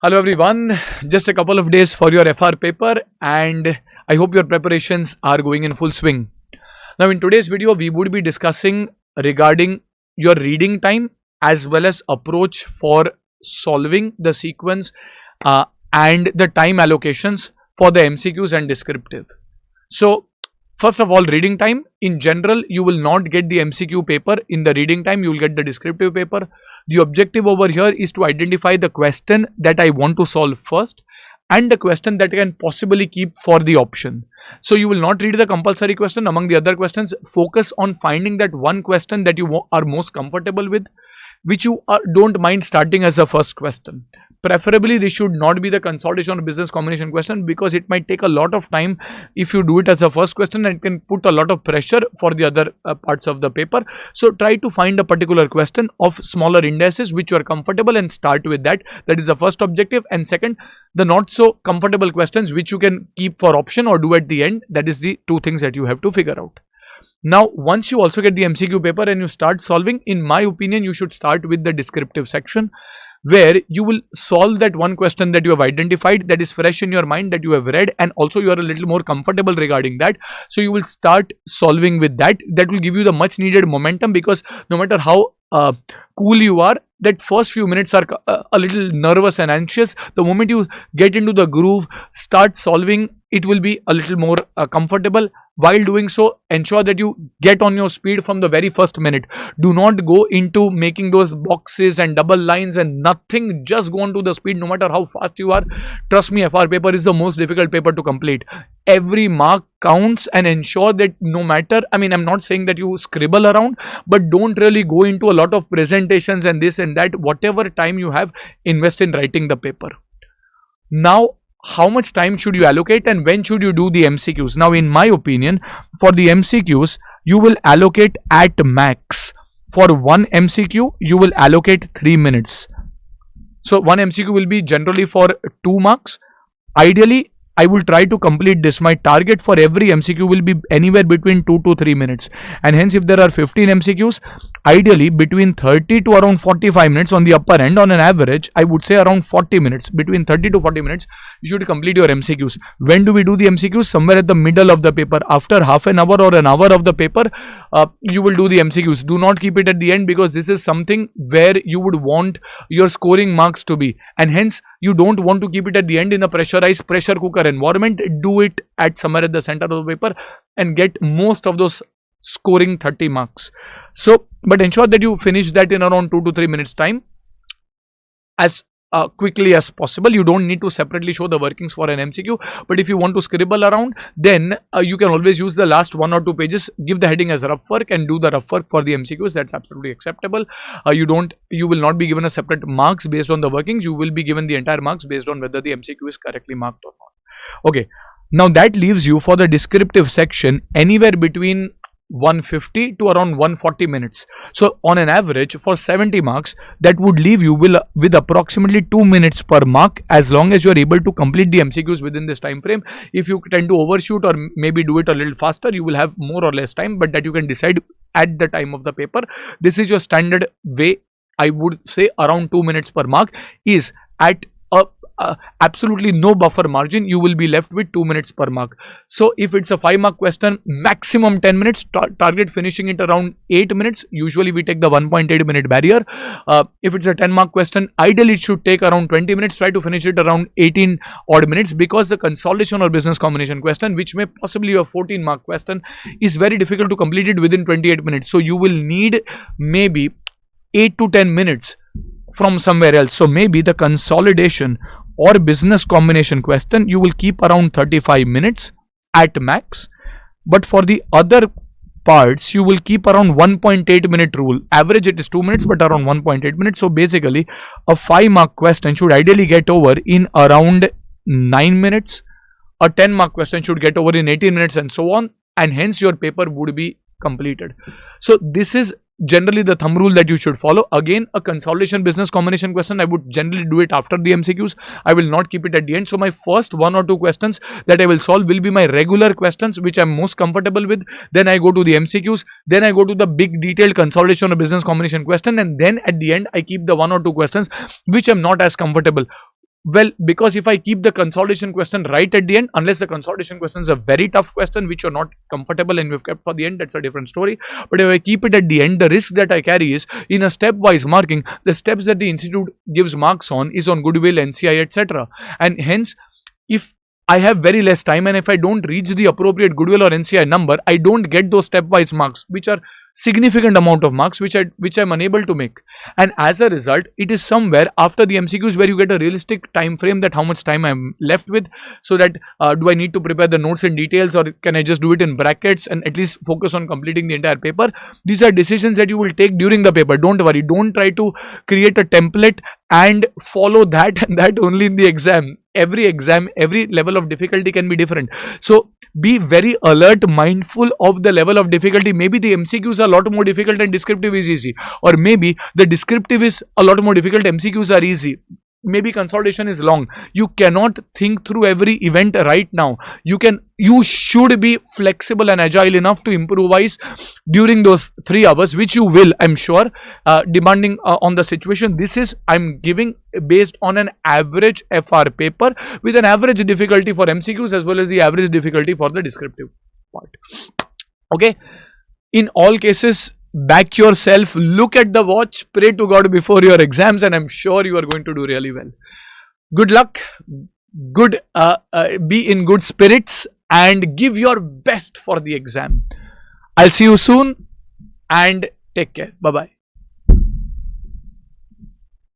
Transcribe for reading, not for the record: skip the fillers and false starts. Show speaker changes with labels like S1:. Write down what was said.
S1: Hello everyone, just a couple of days for your FR paper and I hope your preparations are going in full swing. Now in today's video we would be discussing regarding your reading time as well as approach for solving the sequence and the time allocations for the MCQs and descriptive. So first of all, reading time. In general, you will not get the MCQ paper in the reading time, you will get the descriptive paper. The objective over here is to identify the question that I want to solve first and the question that I can possibly keep for the option. So you will not read the compulsory question among the other questions. Focus on finding that one question that you are most comfortable with, which you don't mind starting as a first question. Preferably this should not be the consolidation or business combination question because it might take a lot of time if you do it as a first question and it can put a lot of pressure for the other parts of the paper. So try to find a particular question of smaller indices which you are comfortable and start with that. That is the first objective. And second, the not so comfortable questions which you can keep for option or do at the end. That is the two things that you have to figure out. Now, once you also get the MCQ paper and you start solving, in my opinion, you should start with the descriptive section where you will solve that one question that you have identified that is fresh in your mind that you have read and also you are a little more comfortable regarding that. So you will start solving with that. That will give you the much needed momentum because no matter how cool you are, that first few minutes are a little nervous and anxious. The moment you get into the groove, start solving, it will be a little more comfortable. While doing so, ensure that you get on your speed from the very first minute. Do not go into making those boxes and double lines and nothing. Just go on to the speed no matter how fast you are. Trust me, FR paper is the most difficult paper to complete. Every mark counts and ensure that no matter, I'm not saying that you scribble around, but don't really go into a lot of presentations and this and that. Whatever time you have, invest in writing the paper. Now, how much time should you allocate and when should you do the MCQs? Now, in my opinion, for the MCQs, you will allocate at max. For one MCQ, you will allocate 3 minutes. So, one MCQ will be generally for 2 marks. Ideally, I will try to complete this. My target for every MCQ will be anywhere between 2 to 3 minutes. And hence, if there are 15 MCQs, ideally between 30 to around 45 minutes on the upper end, on an average, I would say around 40 minutes. Between 30 to 40 minutes, you should complete your MCQs. When do we do the MCQs? Somewhere at the middle of the paper. After half an hour or an hour of the paper, you will do the MCQs. Do not keep it at the end because this is something where you would want your scoring marks to be. And hence, you don't want to keep it at the end in a pressurized pressure cooker environment. Do it at somewhere at the center of the paper and get most of those scoring 30 marks. So, but ensure that you finish that in around 2 to 3 minutes time as quickly as possible. You don't need to separately show the workings for an MCQ, but if you want to scribble around, then you can always use the last 1 or 2 pages, give the heading as rough work and do the rough work for the MCQs. That's absolutely acceptable. You will not be given a separate marks based on the workings. You will be given the entire marks based on whether the MCQ is correctly marked or not. Okay, now that leaves you for the descriptive section anywhere between 150 to around 140 minutes. So on an average for 70 marks, that would leave you with approximately 2 minutes per mark as long as you are able to complete the MCQs within this time frame. If you tend to overshoot or maybe do it a little faster, you will have more or less time, but that you can decide at the time of the paper. This is your standard way. I would say around 2 minutes per mark is at absolutely no buffer margin. You will be left with 2 minutes per mark. So if it's a 5 mark question, maximum 10 minutes, target finishing it around 8 minutes. Usually we take the 1.8 minute barrier. If it's a 10 mark question, ideally it should take around 20 minutes. Try to finish it around 18 odd minutes because the consolidation or business combination question, which may possibly be a 14 mark question, is very difficult to complete it within 28 minutes. So you will need maybe 8 to 10 minutes from somewhere else. So maybe the consolidation or business combination question, you will keep around 35 minutes at max. But for the other parts, you will keep around 1.8 minute rule. Average it is 2 minutes, but around 1.8 minutes. So basically, a 5 mark question should ideally get over in around 9 minutes. A 10 mark question should get over in 18 minutes and so on. And hence your paper would be completed. So this is generally the thumb rule that you should follow. Again, a consolidation business combination question, I would generally do it after the MCQs. I will not keep it at the end. So my first 1 or 2 questions that I will solve will be my regular questions which I'm most comfortable with. Then I go to the MCQs. Then I go to the big detailed consolidation or business combination question. And then at the end, I keep the 1 or 2 questions which I'm not as comfortable. Well, because if I keep the consolidation question right at the end, unless the consolidation question is a very tough question which you're not comfortable and we've kept for the end, that's a different story. But if I keep it at the end, the risk that I carry is in a stepwise marking, the steps that the institute gives marks on is on goodwill, NCI, etc. And hence, if I have very less time and if I don't reach the appropriate goodwill or NCI number, I don't get those stepwise marks, which are significant amount of marks which I'm unable to make. And as a result, it is somewhere after the MCQs where you get a realistic time frame that how much time I'm left with, so that do I need to prepare the notes in details, or can I just do it in brackets and at least focus on completing the entire paper. These are decisions that you will take during the paper. Don't worry, don't try to create a template and follow that and that only in the exam. Every level of difficulty can be different. So be very alert, mindful of the level of difficulty. Maybe the MCQs are a lot more difficult and descriptive is easy, or maybe the descriptive is a lot more difficult, MCQs are easy. Maybe consolidation is long. You cannot think through every event right now. You should be flexible and agile enough to improvise during those 3 hours, which you will, I'm sure, demanding on the situation. This is, I'm giving based on an average FR paper with an average difficulty for MCQs as well as the average difficulty for the descriptive part. Okay, in all cases, back yourself, look at the watch, pray to God before your exams, and I'm sure you are going to do really well. Good luck, be in good spirits and give your best for the exam. I'll see you soon and take care. Bye-bye.